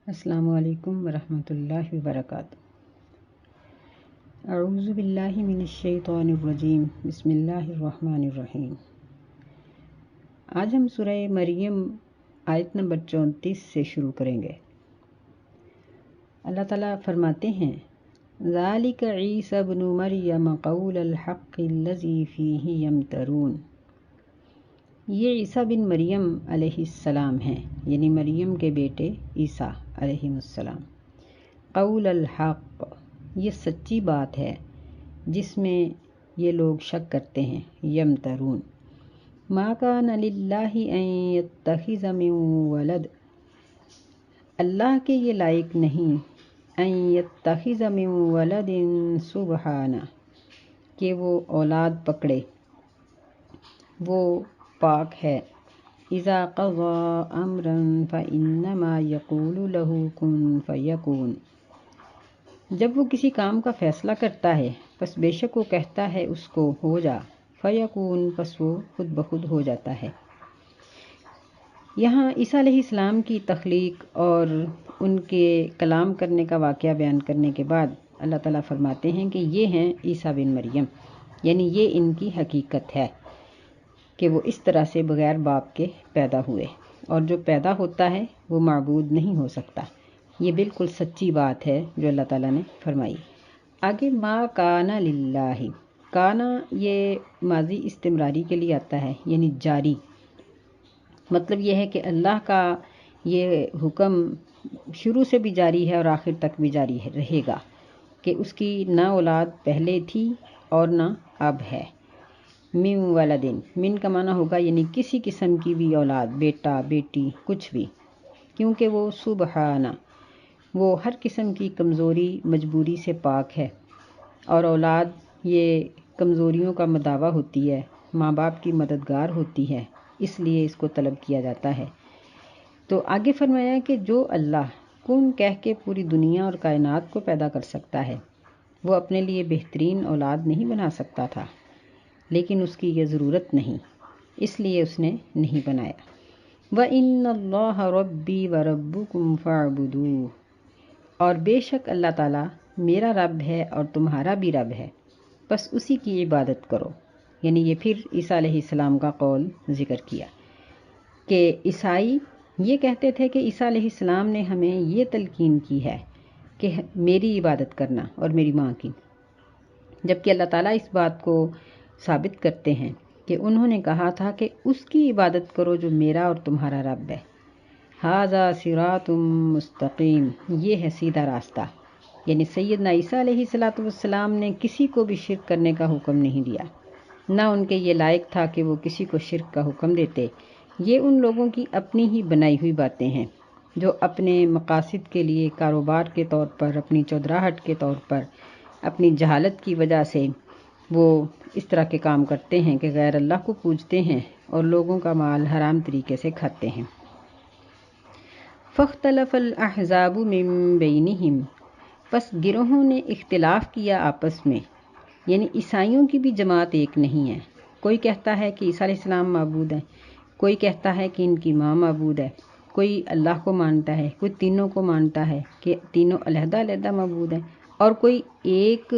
السلام علیکم ورحمۃ اللہ وبرکاتہ۔ اعوذ باللہ من الشیطان الرجیم، بسم اللہ الرحمن الرحیم۔ آج ہم سورہ مریم آیت نمبر 34 سے شروع کریں گے۔ اللہ تعالیٰ فرماتے ہیں، ذالک عیسی ابن مریم قول الحق الذی فیہ یمترون۔ یہ عیسیٰ بن مریم علیہ السلام ہیں، یعنی مریم کے بیٹے عیسیٰ علیہ السلام۔ قول الحق، یہ سچی بات ہے جس میں یہ لوگ شک کرتے ہیں۔ یمترون، ما کان للہ ان یتخذ من ولد، اللہ کے یہ لائق نہیں، ان یتخذ من ولد سبحانہ، کہ وہ اولاد پکڑے، وہ پاک ہے۔ اذا قضى امرا فانما يقول له كن فيكون، جب وہ کسی کام کا فیصلہ کرتا ہے پس بے شک وہ کہتا ہے اس کو ہو جا، فیکون، پس وہ خود بخود ہو جاتا ہے۔ یہاں عیسیٰ علیہ السلام کی تخلیق اور ان کے کلام کرنے کا واقعہ بیان کرنے کے بعد اللہ تعالیٰ فرماتے ہیں کہ یہ ہیں عیسیٰ بن مریم، یعنی یہ ان کی حقیقت ہے کہ وہ اس طرح سے بغیر باپ کے پیدا ہوئے، اور جو پیدا ہوتا ہے وہ معبود نہیں ہو سکتا۔ یہ بالکل سچی بات ہے جو اللہ تعالیٰ نے فرمائی۔ آگے ما کان للہ، کانا یہ ماضی استمراری کے لیے آتا ہے، یعنی جاری۔ مطلب یہ ہے کہ اللہ کا یہ حکم شروع سے بھی جاری ہے اور آخر تک بھی جاری رہے گا کہ اس کی نہ اولاد پہلے تھی اور نہ اب ہے۔ من ولدن، من کا معنی ہوگا یعنی کسی قسم کی بھی اولاد، بیٹا بیٹی کچھ بھی، کیونکہ وہ سبحانہ، وہ ہر قسم کی کمزوری مجبوری سے پاک ہے، اور اولاد یہ کمزوریوں کا مداوع ہوتی ہے، ماں باپ کی مددگار ہوتی ہے، اس لیے اس کو طلب کیا جاتا ہے۔ تو آگے فرمایا کہ جو اللہ کن کہہ کے پوری دنیا اور کائنات کو پیدا کر سکتا ہے، وہ اپنے لیے بہترین اولاد نہیں بنا سکتا تھا، لیکن اس کی یہ ضرورت نہیں، اس لیے اس نے نہیں بنایا۔ وَإِنَّ اللَّهَ رَبِّي وَرَبُّكُمْ فَاعْبُدُوهُ، اور بے شک اللہ تعالیٰ میرا رب ہے اور تمہارا بھی رب ہے، بس اسی کی عبادت کرو۔ یعنی یہ پھر عیسیٰ علیہ السلام کا قول ذکر کیا کہ عیسائی یہ کہتے تھے کہ عیسیٰ علیہ السلام نے ہمیں یہ تلقین کی ہے کہ میری عبادت کرنا اور میری ماں کی، جبکہ اللہ تعالیٰ اس بات کو ثابت کرتے ہیں کہ انہوں نے کہا تھا کہ اس کی عبادت کرو جو میرا اور تمہارا رب ہے۔ ھذا صراط مستقیم، یہ ہے سیدھا راستہ۔ یعنی سیدنا عیسیٰ علیہ السلام نے کسی کو بھی شرک کرنے کا حکم نہیں دیا، نہ ان کے یہ لائق تھا کہ وہ کسی کو شرک کا حکم دیتے۔ یہ ان لوگوں کی اپنی ہی بنائی ہوئی باتیں ہیں جو اپنے مقاصد کے لیے، کاروبار کے طور پر، اپنی چودراہٹ کے طور پر، اپنی جہالت کی وجہ سے وہ اس طرح کے کام کرتے ہیں کہ غیر اللہ کو پوجتے ہیں اور لوگوں کا مال حرام طریقے سے کھاتے ہیں۔ فاختلف الاحزاب من بینہم، پس گروہوں نے اختلاف کیا آپس میں، یعنی عیسائیوں کی بھی جماعت ایک نہیں ہے۔ کوئی کہتا ہے کہ عیسیٰ علیہ السلام معبود ہیں، کوئی کہتا ہے کہ ان کی ماں معبود ہے، کوئی اللہ کو مانتا ہے، کوئی تینوں کو مانتا ہے کہ تینوں علیحدہ علیحدہ معبود ہیں، اور کوئی ایک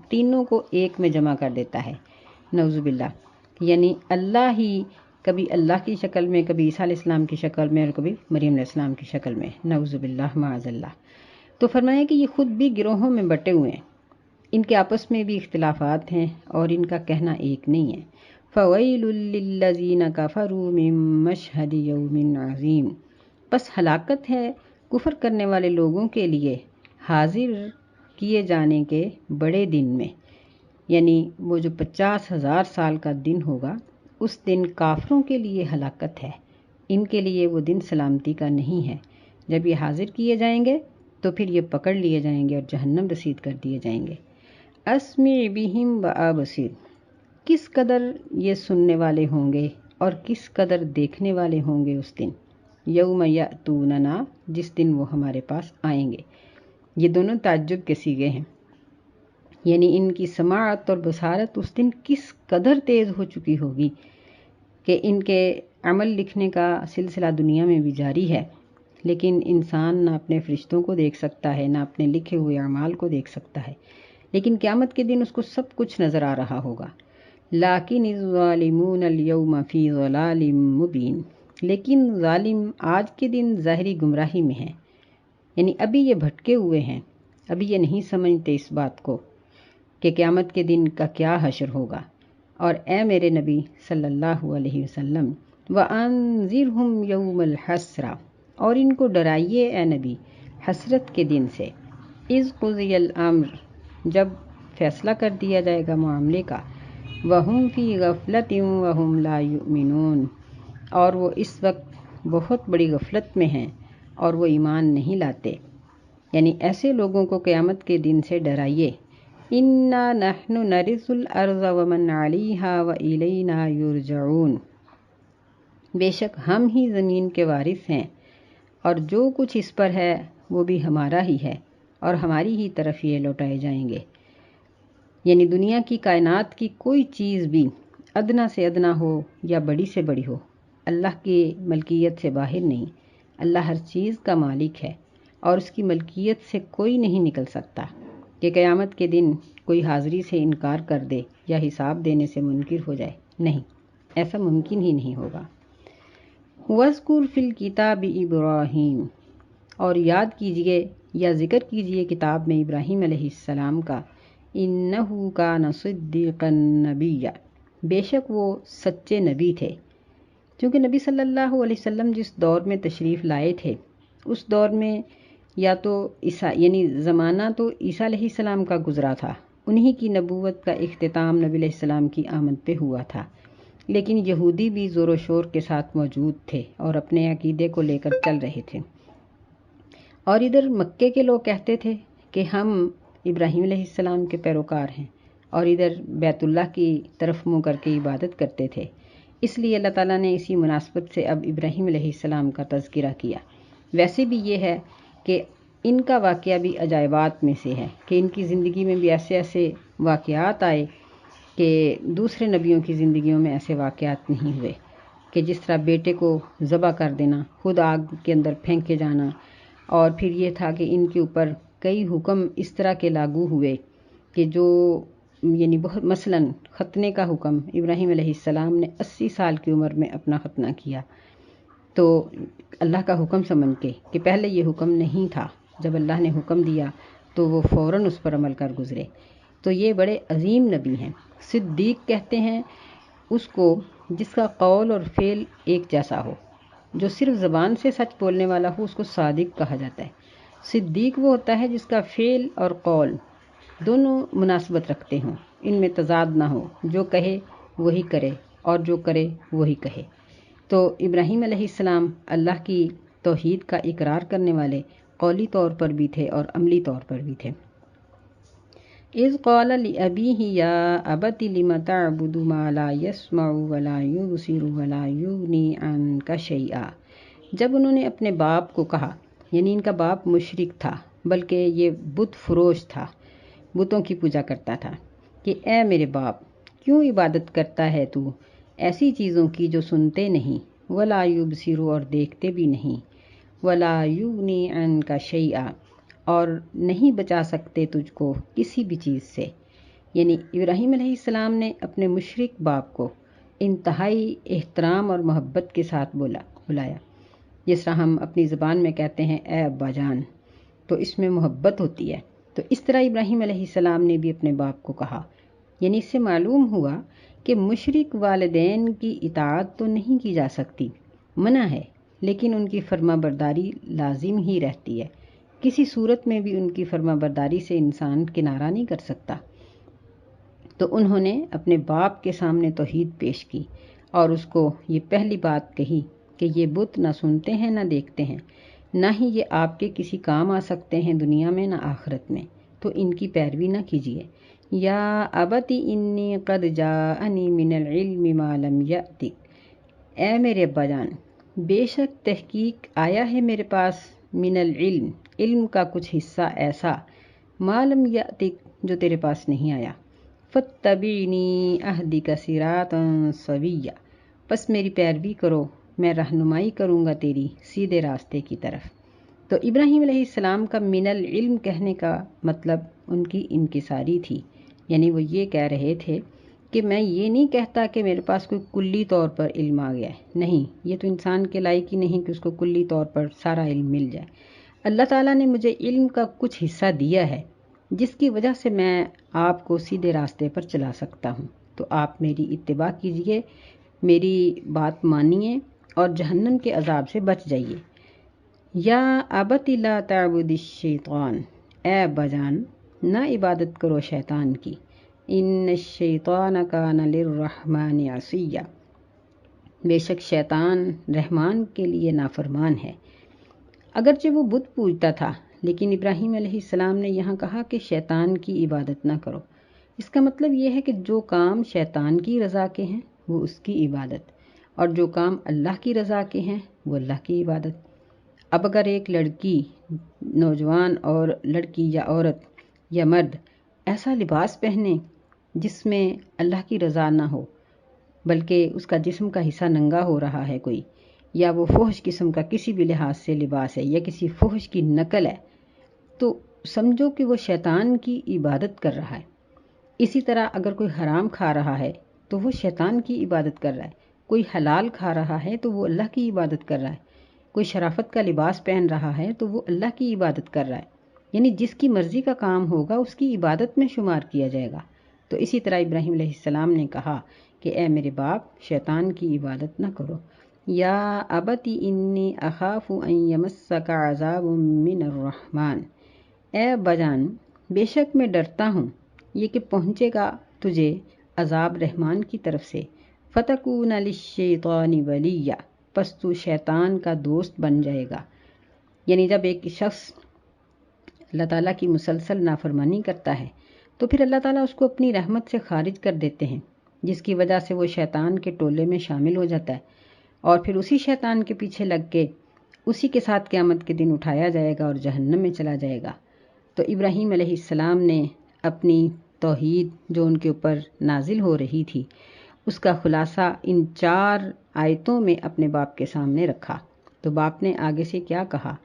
تینوں کو ایک میں جمع کر دیتا ہے، نعوذ باللہ۔ یعنی اللہ ہی کبھی اللہ کی شکل میں، کبھی عیسیٰ علیہ السلام کی شکل میں، اور کبھی مریم علیہ السلام کی شکل میں، نعوذ باللہ معاذ اللہ۔ تو فرمایا کہ یہ خود بھی گروہوں میں بٹے ہوئے ہیں، ان کے آپس میں بھی اختلافات ہیں اور ان کا کہنا ایک نہیں ہے۔ فَوَيْلٌ لِّلَّذِينَ كَفَرُوا مِن مَّشْهَدِ يَوْمٍ عَظِيمٍ، پس ہلاکت ہے کفر کرنے والے لوگوں کے لیے حاضر کیے جانے کے بڑے دن میں، یعنی وہ جو 50,000 سال کا دن ہوگا، اس دن کافروں کے لیے ہلاکت ہے، ان کے لیے وہ دن سلامتی کا نہیں ہے۔ جب یہ حاضر کیے جائیں گے تو پھر یہ پکڑ لیے جائیں گے اور جہنم رسید کر دیے جائیں گے۔ اسمع بہم وابصر، کس قدر یہ سننے والے ہوں گے اور کس قدر دیکھنے والے ہوں گے اس دن، یوم یأتوننا، جس دن وہ ہمارے پاس آئیں گے۔ یہ دونوں تعجب کے صیغے ہیں، یعنی ان کی سماعت اور بصارت اس دن کس قدر تیز ہو چکی ہوگی کہ ان کے عمل لکھنے کا سلسلہ دنیا میں بھی جاری ہے، لیکن انسان نہ اپنے فرشتوں کو دیکھ سکتا ہے، نہ اپنے لکھے ہوئے اعمال کو دیکھ سکتا ہے، لیکن قیامت کے دن اس کو سب کچھ نظر آ رہا ہوگا۔ لیکن الظالمون اليوم فی ضلال مبین، لیکن ظالم آج کے دن ظاہری گمراہی میں ہیں، یعنی ابھی یہ بھٹکے ہوئے ہیں، ابھی یہ نہیں سمجھتے اس بات کو کہ قیامت کے دن کا کیا حشر ہوگا۔ اور اے میرے نبی صلی اللہ علیہ وسلم، وَأَنذِرْهُمْ يَوْمَ الْحَسْرَةِ، اور ان کو ڈرائیے اے نبی حسرت کے دن سے، اِذْ قُضِیَ الْأَمْرُ، جب فیصلہ کر دیا جائے گا معاملے کا، وَهُمْ فِي غَفْلَةٍ وَهُمْ لَا يُؤْمِنُونَ، اور وہ اس وقت بہت بڑی غفلت میں ہیں اور وہ ایمان نہیں لاتے۔ یعنی ایسے لوگوں کو قیامت کے دن سے ڈرائیے، اِنَّا نَحْنُ نَرِثُ الْأَرْضَ وَمَنْ عَلَيْهَا وَإِلَيْنَا يُرْجَعُونَ، بے شک ہم ہی زمین کے وارث ہیں اور جو کچھ اس پر ہے وہ بھی ہمارا ہی ہے اور ہماری ہی طرف یہ لوٹائے جائیں گے۔ یعنی دنیا کی کائنات کی کوئی چیز بھی ادنا سے ادنا ہو یا بڑی سے بڑی ہو، اللہ کی ملکیت سے باہر نہیں۔ اللہ ہر چیز کا مالک ہے اور اس کی ملکیت سے کوئی نہیں نکل سکتا کہ قیامت کے دن کوئی حاضری سے انکار کر دے یا حساب دینے سے منکر ہو جائے، نہیں، ایسا ممکن ہی نہیں ہوگا۔ وَاذْكُرْ فِي الْكِتَابِ إِبْرَاهِيمَ، اور یاد کیجئے یا ذکر کیجئے کتاب میں ابراہیم علیہ السلام کا، إِنَّهُ كَانَ صِدِّيقًا نَبِيًّا، بے شک وہ سچے نبی تھے۔ کیونکہ نبی صلی اللہ علیہ وسلم جس دور میں تشریف لائے تھے اس دور میں یا تو یعنی زمانہ تو عیسیٰ علیہ السلام کا گزرا تھا، انہی کی نبوت کا اختتام نبی علیہ السلام کی آمد پہ ہوا تھا، لیکن یہودی بھی زور و شور کے ساتھ موجود تھے اور اپنے عقیدے کو لے کر چل رہے تھے، اور ادھر مکے کے لوگ کہتے تھے کہ ہم ابراہیم علیہ السلام کے پیروکار ہیں، اور ادھر بیت اللہ کی طرف منہ کر کے عبادت کرتے تھے۔ اس لیے اللہ تعالیٰ نے اسی مناسبت سے اب ابراہیم علیہ السلام کا تذکرہ کیا۔ ویسے بھی یہ ہے کہ ان کا واقعہ بھی عجائبات میں سے ہے کہ ان کی زندگی میں بھی ایسے ایسے واقعات آئے کہ دوسرے نبیوں کی زندگیوں میں ایسے واقعات نہیں ہوئے، کہ جس طرح بیٹے کو ذبح کر دینا، خود آگ کے اندر پھینکے جانا، اور پھر یہ تھا کہ ان کے اوپر کئی حکم اس طرح کے لاگو ہوئے کہ جو یعنی بہت، مثلاً ختنے کا حکم، ابراہیم علیہ السلام نے 80 سال کی عمر میں اپنا ختنہ کیا، تو اللہ کا حکم سمجھ کے کہ پہلے یہ حکم نہیں تھا، جب اللہ نے حکم دیا تو وہ فوراً اس پر عمل کر گزرے۔ تو یہ بڑے عظیم نبی ہیں۔ صدیق کہتے ہیں اس کو جس کا قول اور فعل ایک جیسا ہو، جو صرف زبان سے سچ بولنے والا ہو اس کو صادق کہا جاتا ہے۔ صدیق وہ ہوتا ہے جس کا فعل اور قول دونوں مناسبت رکھتے ہوں، ان میں تضاد نہ ہو، جو کہے وہی کرے اور جو کرے وہی کہے۔ تو ابراہیم علیہ السلام اللہ کی توحید کا اقرار کرنے والے قولی طور پر بھی تھے اور عملی طور پر بھی تھے۔ اذ قال لأبیہ یا ابت لم تعبد ما لا يسمع ولا يبصر ولا یغنی عنک شیئا، جب انہوں نے اپنے باپ کو کہا، یعنی ان کا باپ مشرک تھا بلکہ یہ بت فروش تھا، بتوں کی پوجا کرتا تھا، کہ اے میرے باپ کیوں عبادت کرتا ہے تو ایسی چیزوں کی جو سنتے نہیں، ولا یبصر اور دیکھتے بھی نہیں، ولا یغنی عنک شیئا اور نہیں بچا سکتے تجھ کو کسی بھی چیز سے۔ یعنی ابراہیم علیہ السلام نے اپنے مشرک باپ کو انتہائی احترام اور محبت کے ساتھ بلایا، جس طرح ہم اپنی زبان میں کہتے ہیں اے ابا جان، تو اس میں محبت ہوتی ہے۔ تو اس طرح ابراہیم علیہ السلام نے بھی اپنے باپ کو کہا، یعنی اس سے معلوم ہوا کہ مشرک والدین کی اطاعت تو نہیں کی جا سکتی، منع ہے، لیکن ان کی فرما برداری لازم ہی رہتی ہے، کسی صورت میں بھی ان کی فرما برداری سے انسان کنارہ نہیں کر سکتا۔ تو انہوں نے اپنے باپ کے سامنے توحید پیش کی اور اس کو یہ پہلی بات کہی کہ یہ بت نہ سنتے ہیں نہ دیکھتے ہیں، نہ ہی یہ آپ کے کسی کام آ سکتے ہیں دنیا میں نہ آخرت میں، تو ان کی پیروی نہ کیجیے۔ یا ابتی انی قد جاءنی من العلم ما لم یأتک، اے میرے ابا جان بے شک تحقیق آیا ہے میرے پاس، من العلم، علم کا کچھ حصہ ایسا، ما لم یأتک جو تیرے پاس نہیں آیا، فاتبعنی اہدک صراطا سویا، پس میری پیروی کرو، میں رہنمائی کروں گا تیری سیدھے راستے کی طرف۔ تو ابراہیم علیہ السلام کا من العلم کہنے کا مطلب ان کی انکساری تھی، یعنی وہ یہ کہہ رہے تھے کہ میں یہ نہیں کہتا کہ میرے پاس کوئی کلی طور پر علم آ گیا ہے، نہیں، یہ تو انسان کے لائق ہی نہیں کہ اس کو کلی طور پر سارا علم مل جائے۔ اللہ تعالیٰ نے مجھے علم کا کچھ حصہ دیا ہے جس کی وجہ سے میں آپ کو سیدھے راستے پر چلا سکتا ہوں، تو آپ میری اتباع کیجئے، میری بات مانیے اور جہنم کے عذاب سے بچ جائیے۔ یا ابت لا تعبد الشیطان، اے ابا جان نہ عبادت کرو شیطان کی، ان الشیطان کان للرحمن عصیا، بے شک شیطان رحمان کے لیے نافرمان ہے۔ اگرچہ وہ بت پوجتا تھا، لیکن ابراہیم علیہ السلام نے یہاں کہا کہ شیطان کی عبادت نہ کرو۔ اس کا مطلب یہ ہے کہ جو کام شیطان کی رضا کے ہیں وہ اس کی عبادت، اور جو کام اللہ کی رضا کے ہیں وہ اللہ کی عبادت۔ اب اگر ایک لڑکی، نوجوان اور لڑکی یا عورت یا مرد ایسا لباس پہنے جس میں اللہ کی رضا نہ ہو، بلکہ اس کا جسم کا حصہ ننگا ہو رہا ہے کوئی، یا وہ فحش قسم کا کسی بھی لحاظ سے لباس ہے یا کسی فحش کی نقل ہے، تو سمجھو کہ وہ شیطان کی عبادت کر رہا ہے۔ اسی طرح اگر کوئی حرام کھا رہا ہے تو وہ شیطان کی عبادت کر رہا ہے، کوئی حلال کھا رہا ہے تو وہ اللہ کی عبادت کر رہا ہے، کوئی شرافت کا لباس پہن رہا ہے تو وہ اللہ کی عبادت کر رہا ہے، یعنی جس کی مرضی کا کام ہوگا اس کی عبادت میں شمار کیا جائے گا۔ تو اسی طرح ابراہیم علیہ السلام نے کہا کہ اے میرے باپ، شیطان کی عبادت نہ کرو۔ یا ابتی انی اخاف ان یمسک عذاب من الرحمن، اے ابا جان بے شک میں ڈرتا ہوں یہ کہ پہنچے گا تجھے عذاب رحمان کی طرف سے، فتکون للشیطان ولیا، پس تو شیطان کا دوست بن جائے گا۔ یعنی جب ایک شخص اللہ تعالیٰ کی مسلسل نافرمانی کرتا ہے تو پھر اللہ تعالیٰ اس کو اپنی رحمت سے خارج کر دیتے ہیں، جس کی وجہ سے وہ شیطان کے ٹولے میں شامل ہو جاتا ہے، اور پھر اسی شیطان کے پیچھے لگ کے اسی کے ساتھ قیامت کے دن اٹھایا جائے گا اور جہنم میں چلا جائے گا۔ تو ابراہیم علیہ السلام نے اپنی توحید جو ان کے اوپر نازل ہو رہی تھی اس کا خلاصہ ان 4 آیتوں میں اپنے باپ کے سامنے رکھا۔ تو باپ نے آگے سے کیا کہا؟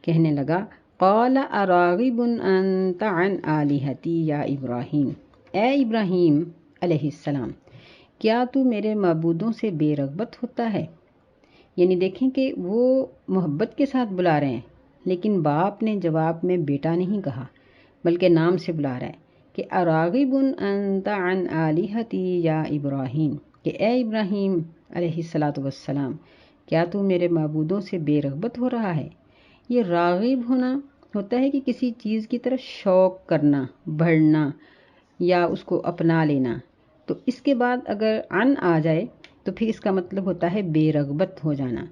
کہنے لگا قال اراغب انت عن آلہتی یا ابراہیم، اے ابراہیم علیہ السلام، کیا تو میرے معبودوں سے بے رغبت ہوتا ہے؟ یعنی دیکھیں کہ وہ محبت کے ساتھ بلا رہے ہیں، لیکن باپ نے جواب میں بیٹا نہیں کہا بلکہ نام سے بلا رہا ہے کہ اراغب انت عن آلہتی یا ابراہیم، کہ اے ابراہیم علیہ السلام، کیا تو میرے معبودوں سے بے رغبت ہو رہا ہے؟ یہ راغب ہونا ہوتا ہے کہ کسی چیز کی طرف شوق کرنا، بڑھنا یا اس کو اپنا لینا، تو اس کے بعد اگر عن آ جائے تو پھر اس کا مطلب ہوتا ہے بے رغبت ہو جانا،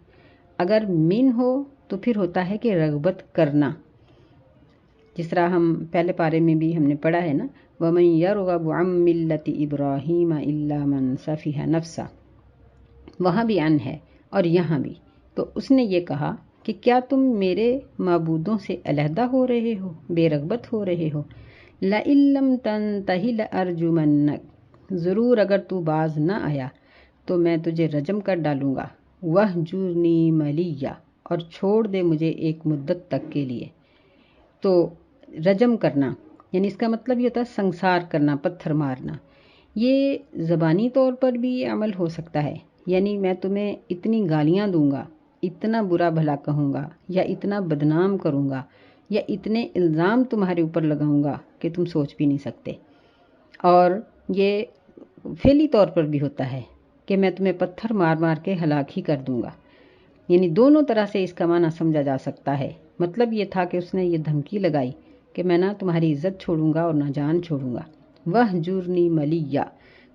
اگر من ہو تو پھر ہوتا ہے کہ رغبت کرنا، جس طرح ہم پہلے پارے میں بھی ہم نے پڑھا ہے نا، وَمَن يَرْغَبُ عَن مِّلَّةِ إِبْرَاهِيمَ إِلَّا مَن سَفِهَ نَفْسَهُ، وہاں بھی عن ہے اور یہاں بھی۔ تو اس نے یہ کہا کہ کیا تم میرے معبودوں سے علیحدہ ہو رہے ہو، بے رغبت ہو رہے ہو؟ لَئِن لَّمْ تَنتَهِ لَأَرْجُمَنَّكَ، ضرور اگر تو باز نہ آیا تو میں تجھے رجم کر ڈالوں گا، وَاہْجُرْنِی مَلِیًّا، اور چھوڑ دے مجھے ایک مدت تک کے لیے۔ تو رجم کرنا یعنی اس کا مطلب یہ ہوتا ہے سنسار کرنا، پتھر مارنا۔ یہ زبانی طور پر بھی یہ عمل ہو سکتا ہے، یعنی میں تمہیں اتنی گالیاں دوں گا، اتنا برا بھلا کہوں گا، یا اتنا بدنام کروں گا، یا اتنے الزام تمہارے اوپر لگاؤں گا کہ تم سوچ بھی نہیں سکتے۔ اور یہ فعلی طور پر بھی ہوتا ہے کہ میں تمہیں پتھر مار مار کے ہلاک ہی کر دوں گا، یعنی دونوں طرح سے اس کا معنی سمجھا جا سکتا ہے۔ مطلب یہ تھا کہ اس نے یہ دھمکی لگائی کہ میں نہ تمہاری عزت چھوڑوں گا اور نہ جان چھوڑوں گا۔ وَاہْجُرْنِی مَلِیًّا،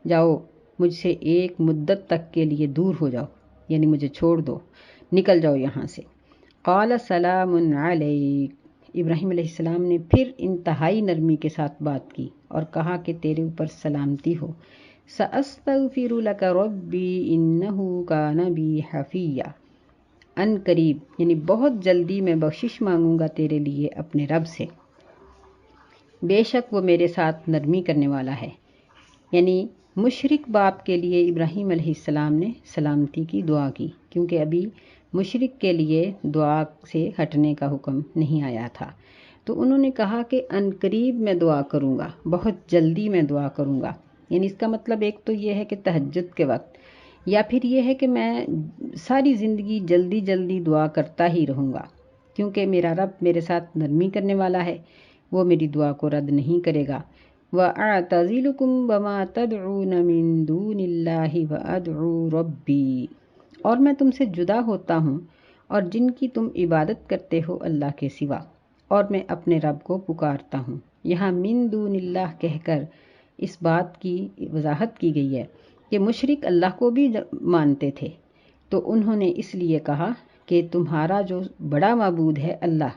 جاؤ مجھ سے ایک مدت تک کے لیے دور ہو جاؤ، یعنی مجھے چھوڑ دو، نکل جاؤ یہاں سے۔ قال سلام علیک، ابراہیم علیہ السلام نے پھر انتہائی نرمی کے ساتھ بات کی اور کہا کہ تیرے اوپر سلامتی ہو۔ سأستغفر لک ربی انہ کان بی حفیہ، ان قریب یعنی بہت جلدی میں بخشش مانگوں گا تیرے لیے اپنے رب سے، بے شک وہ میرے ساتھ نرمی کرنے والا ہے۔ یعنی مشرک باپ کے لیے ابراہیم علیہ السلام نے سلامتی کی دعا کی، کیونکہ ابھی مشرک کے لیے دعا سے ہٹنے کا حکم نہیں آیا تھا۔ تو انہوں نے کہا کہ ان قریب میں دعا کروں گا، بہت جلدی میں دعا کروں گا، یعنی اس کا مطلب ایک تو یہ ہے کہ تہجد کے وقت، یا پھر یہ ہے کہ میں ساری زندگی جلدی جلدی دعا کرتا ہی رہوں گا، کیونکہ میرا رب میرے ساتھ نرمی کرنے والا ہے، وہ میری دعا کو رد نہیں کرے گا۔ وَأَعْتَزِلُكُمْ وَمَا تَدْعُونَ مِن دُونِ اللَّهِ وَأَدْعُو رَبِّي، اور میں تم سے جدا ہوتا ہوں اور جن کی تم عبادت کرتے ہو اللہ کے سوا، اور میں اپنے رب کو پکارتا ہوں۔ یہاں من دون اللہ کہہ کر اس بات کی وضاحت کی گئی ہے کہ مشرک اللہ کو بھی مانتے تھے، تو انہوں نے اس لیے کہا کہ تمہارا جو بڑا معبود ہے اللہ،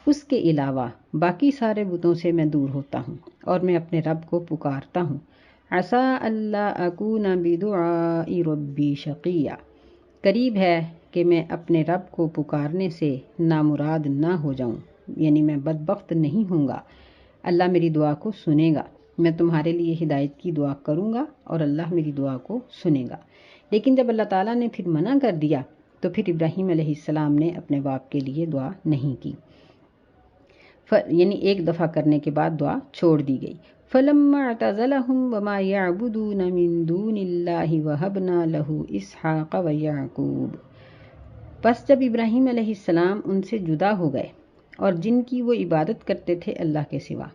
اس کے علاوہ باقی سارے بتوں سے میں دور ہوتا ہوں اور میں اپنے رب کو پکارتا ہوں۔ عسیٰ اللہ اکون بدعاء ربی شقیہ، قریب ہے کہ میں اپنے رب کو پکارنے سے نامراد نہ ہو جاؤں، یعنی میں بدبخت نہیں ہوں گا، اللہ میری دعا کو سنے گا، میں تمہارے لیے ہدایت کی دعا کروں گا اور اللہ میری دعا کو سنے گا۔ لیکن جب اللہ تعالیٰ نے پھر منع کر دیا تو پھر ابراہیم علیہ السلام نے اپنے باپ کے لیے دعا نہیں کی، یعنی ایک دفعہ کرنے کے بعد دعا چھوڑ دی گئی۔ فَلَمَّا اعْتَزَلَهُمْ وَمَا يَعْبُدُونَ مِن دُونِ اللَّهِ وَهَبْنَا لَهُ إِسْحَاقَ وَيَعْقُوبَ، پس جب ابراہیم علیہ السلام ان سے جدا ہو گئے اور جن کی وہ عبادت کرتے تھے اللہ کے سوا،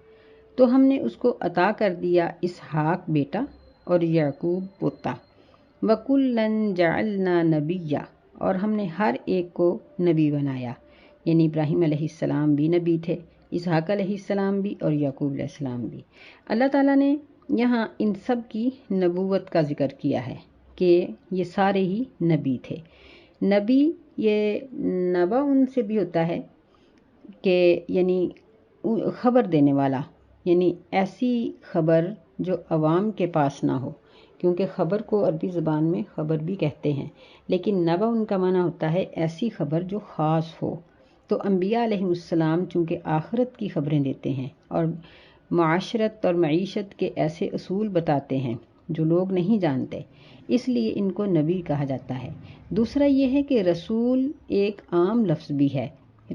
تو ہم نے اس کو عطا کر دیا اسحاق بیٹا اور یعقوب پوتا۔ وَكُلًّا جَعَلْنَا نَبِيًّا، اور ہم نے ہر ایک کو نبی بنایا، یعنی ابراہیم علیہ السلام بھی نبی تھے، اسحاق علیہ السلام بھی اور یعقوب علیہ السلام بھی۔ اللہ تعالیٰ نے یہاں ان سب کی نبوت کا ذکر کیا ہے کہ یہ سارے ہی نبی تھے۔ نبی یہ نبا ان سے بھی ہوتا ہے کہ یعنی خبر دینے والا، یعنی ایسی خبر جو عوام کے پاس نہ ہو، کیونکہ خبر کو عربی زبان میں خبر بھی کہتے ہیں، لیکن نبا ان کا معنی ہوتا ہے ایسی خبر جو خاص ہو۔ تو انبیاء علیہ السلام چونکہ آخرت کی خبریں دیتے ہیں اور معاشرت اور معیشت کے ایسے اصول بتاتے ہیں جو لوگ نہیں جانتے، اس لیے ان کو نبی کہا جاتا ہے۔ دوسرا یہ ہے کہ رسول ایک عام لفظ بھی ہے،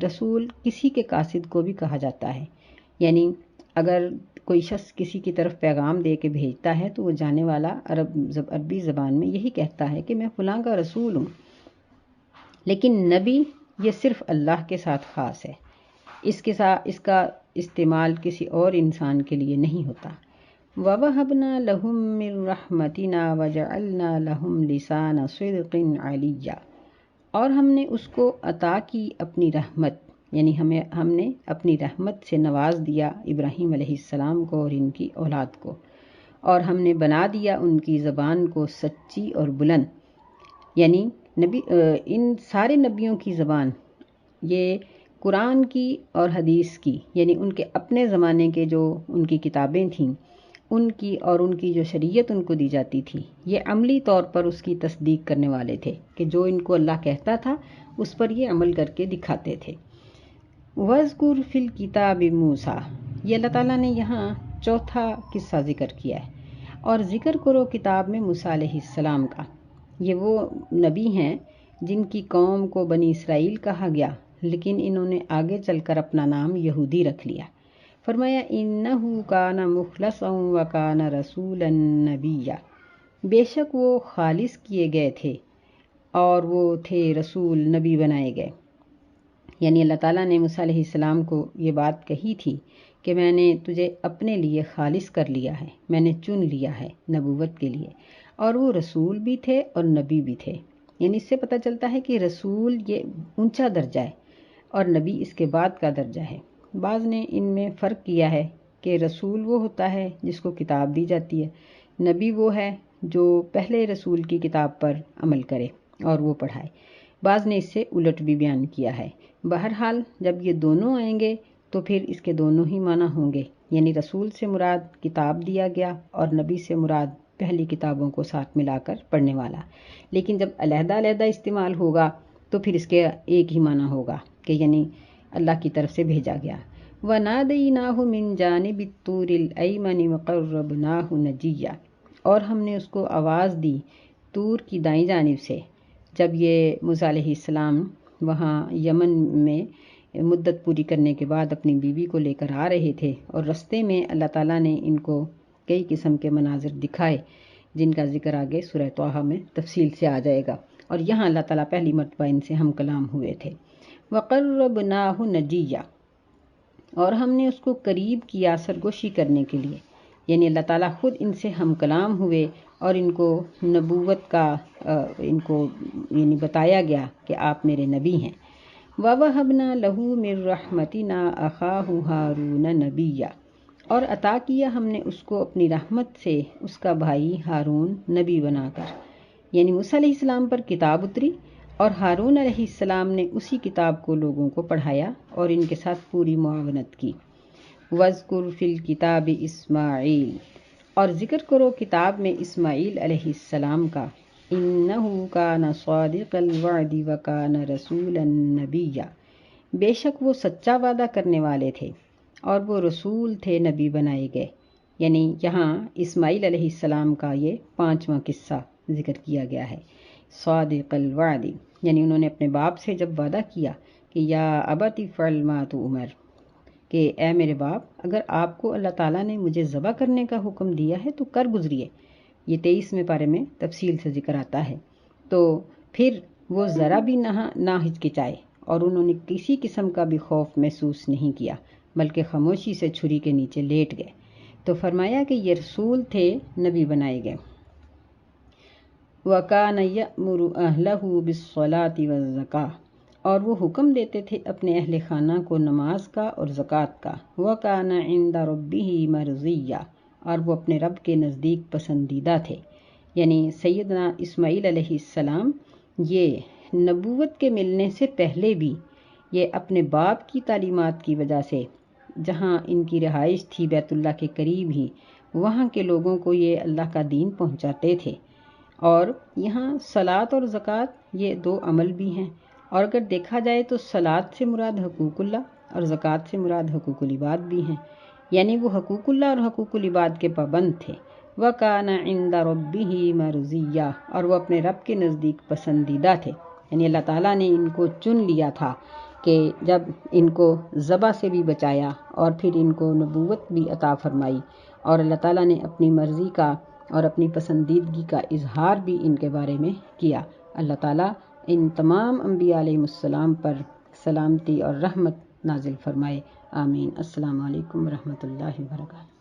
رسول کسی کے قاصد کو بھی کہا جاتا ہے، یعنی اگر کوئی شخص کسی کی طرف پیغام دے کے بھیجتا ہے تو وہ جانے والا عربی زبان میں یہی کہتا ہے کہ میں فلاں کا رسول ہوں۔ لیکن نبی یہ صرف اللہ کے ساتھ خاص ہے، اس کا استعمال کسی اور انسان کے لیے نہیں ہوتا۔ وَوَهَبْنَا لَهُم مِّن رَحْمَتِنَا وَجَعَلْنَا لَهُمْ لِسَانَ صِدْقٍ عَلِيًّا، اور ہم نے اس کو عطا کی اپنی رحمت، یعنی ہم نے اپنی رحمت سے نواز دیا ابراہیم علیہ السلام کو اور ان کی اولاد کو، اور ہم نے بنا دیا ان کی زبان کو سچی اور بلند، یعنی ان سارے نبیوں کی زبان یہ قرآن کی اور حدیث کی، یعنی ان کے اپنے زمانے کے جو ان کی کتابیں تھیں ان کی اور ان کی جو شریعت ان کو دی جاتی تھی، یہ عملی طور پر اس کی تصدیق کرنے والے تھے کہ جو ان کو اللہ کہتا تھا اس پر یہ عمل کر کے دکھاتے تھے۔ وَاذْكُرْ فِي الْكِتَابِ مُوسَىٰ، یہ اللہ تعالیٰ نے یہاں چوتھا قصہ ذکر کیا ہے، اور ذکر کرو کتاب میں موسیٰ علیہ السلام کا۔ یہ وہ نبی ہیں جن کی قوم کو بنی اسرائیل کہا گیا، لیکن انہوں نے آگے چل کر اپنا نام یہودی رکھ لیا۔ فرمایا انہ کان مخلصا وکان رسولا نبیا، بے شک وہ خالص کیے گئے تھے اور وہ تھے رسول، نبی بنائے گئے۔ یعنی اللہ تعالیٰ نے موسیٰ علیہ السلام کو یہ بات کہی تھی کہ میں نے تجھے اپنے لیے خالص کر لیا ہے، میں نے چن لیا ہے نبوت کے لیے، اور وہ رسول بھی تھے اور نبی بھی تھے۔ یعنی اس سے پتہ چلتا ہے کہ رسول یہ اونچا درجہ ہے اور نبی اس کے بعد کا درجہ ہے۔ بعض نے ان میں فرق کیا ہے کہ رسول وہ ہوتا ہے جس کو کتاب دی جاتی ہے، نبی وہ ہے جو پہلے رسول کی کتاب پر عمل کرے اور وہ پڑھائے۔ بعض نے اس سے الٹ بھی بیان کیا ہے۔ بہرحال جب یہ دونوں آئیں گے تو پھر اس کے دونوں ہی معنی ہوں گے، یعنی رسول سے مراد کتاب دیا گیا اور نبی سے مراد پہلی کتابوں کو ساتھ ملا کر پڑھنے والا۔ لیکن جب علیحدہ علیحدہ استعمال ہوگا تو پھر اس کے ایک ہی معنی ہوگا کہ یعنی اللہ کی طرف سے بھیجا گیا۔ وَنَادَيْنَاهُ مِن جَانِبِ الطُّورِ الْأَيْمَنِ وَقَرَّبْنَاهُ نَجِيًّا، اور ہم نے اس کو آواز دی طور کی دائیں جانب سے جب یہ موسیٰ علیہ السلام وہاں یمن میں مدت پوری کرنے کے بعد اپنی بیوی کو لے کر آ رہے تھے اور رستے میں اللہ تعالیٰ نے ان کو کئی قسم کے مناظر دکھائے، جن کا ذکر آگے سورہ طٰہٰ میں تفصیل سے آ جائے گا، اور یہاں اللہ تعالیٰ پہلی مرتبہ ان سے ہم کلام ہوئے تھے۔ وَقَرَّبْنَاهُ نَجِيًّا، اور ہم نے اس کو قریب کیا سرگوشی کرنے کے لیے، یعنی اللہ تعالیٰ خود ان سے ہم کلام ہوئے اور ان کو نبوت کا ان کو یعنی بتایا گیا کہ آپ میرے نبی ہیں۔ وَوَهَبْنَا لَهُ مِن رَحْمَتِنَا أَخَاهُ هَارُونَ نَبِيًّا، اور عطا کیا ہم نے اس کو اپنی رحمت سے اس کا بھائی ہارون نبی بنا کر، یعنی موسیٰ علیہ السلام پر کتاب اتری اور ہارون علیہ السلام نے اسی کتاب کو لوگوں کو پڑھایا اور ان کے ساتھ پوری معاونت کی۔ وَاذْكُرْ فِي الْكِتَابِ إِسْمَاعِیل، اور ذکر کرو کتاب میں اسماعیل علیہ السلام کا، إِنَّهُ كَانَ صَادِقَ الْوَعْدِ وَكَانَ رَسُولًا نَبِيًّا، بے شک وہ سچا وعدہ کرنے والے تھے اور وہ رسول تھے، نبی بنائے گئے۔ یعنی یہاں اسماعیل علیہ السلام کا یہ 5واں قصہ ذکر کیا گیا ہے۔ صادق الوعد، یعنی انہوں نے اپنے باپ سے جب وعدہ کیا کہ یا ابت افعل ما تؤمر، کہ اے میرے باپ اگر آپ کو اللہ تعالیٰ نے مجھے ذبح کرنے کا حکم دیا ہے تو کر گزریے، یہ 23ویں پارے میں تفصیل سے ذکر آتا ہے۔ تو پھر وہ ذرا بھی نہ ہچکچائے اور انہوں نے کسی قسم کا بھی خوف محسوس نہیں کیا، بلکہ خاموشی سے چھری کے نیچے لیٹ گئے۔ تو فرمایا کہ یہ رسول تھے، نبی بنائے گئے۔ وَكَانَ يَأْمُرُ أَهْلَهُ بِالصَّلَاةِ وَالزَّكَاةِ، اور وہ حکم دیتے تھے اپنے اہل خانہ کو نماز کا اور زکوٰۃ کا۔ وَكَانَ عِندَ رَبِّهِ مَرْضِيًّا، اور وہ اپنے رب کے نزدیک پسندیدہ تھے۔ یعنی سیدنا اسماعیل علیہ السلام یہ نبوت کے ملنے سے پہلے بھی یہ اپنے باپ کی تعلیمات کی وجہ سے، جہاں ان کی رہائش تھی بیت اللہ کے قریب ہی، وہاں کے لوگوں کو یہ اللہ کا دین پہنچاتے تھے۔ اور یہاں صلاۃ اور زکوٰۃ یہ 2 عمل بھی ہیں، اور اگر دیکھا جائے تو صلاۃ سے مراد حقوق اللہ اور زکوٰۃ سے مراد حقوق العباد بھی ہیں، یعنی وہ حقوق اللہ اور حقوق العباد کے پابند تھے۔ وَكَانَ عِندَ رَبِّهِ مَرْضِيًّا، اور وہ اپنے رب کے نزدیک پسندیدہ تھے، یعنی اللہ تعالیٰ نے ان کو چن لیا تھا کہ جب ان کو ذبح سے بھی بچایا اور پھر ان کو نبوت بھی عطا فرمائی، اور اللہ تعالیٰ نے اپنی مرضی کا اور اپنی پسندیدگی کا اظہار بھی ان کے بارے میں کیا۔ اللہ تعالیٰ ان تمام انبیاء علیہ السلام پر سلامتی اور رحمت نازل فرمائے، آمین۔ السلام علیکم ورحمۃ اللہ وبرکاتہ۔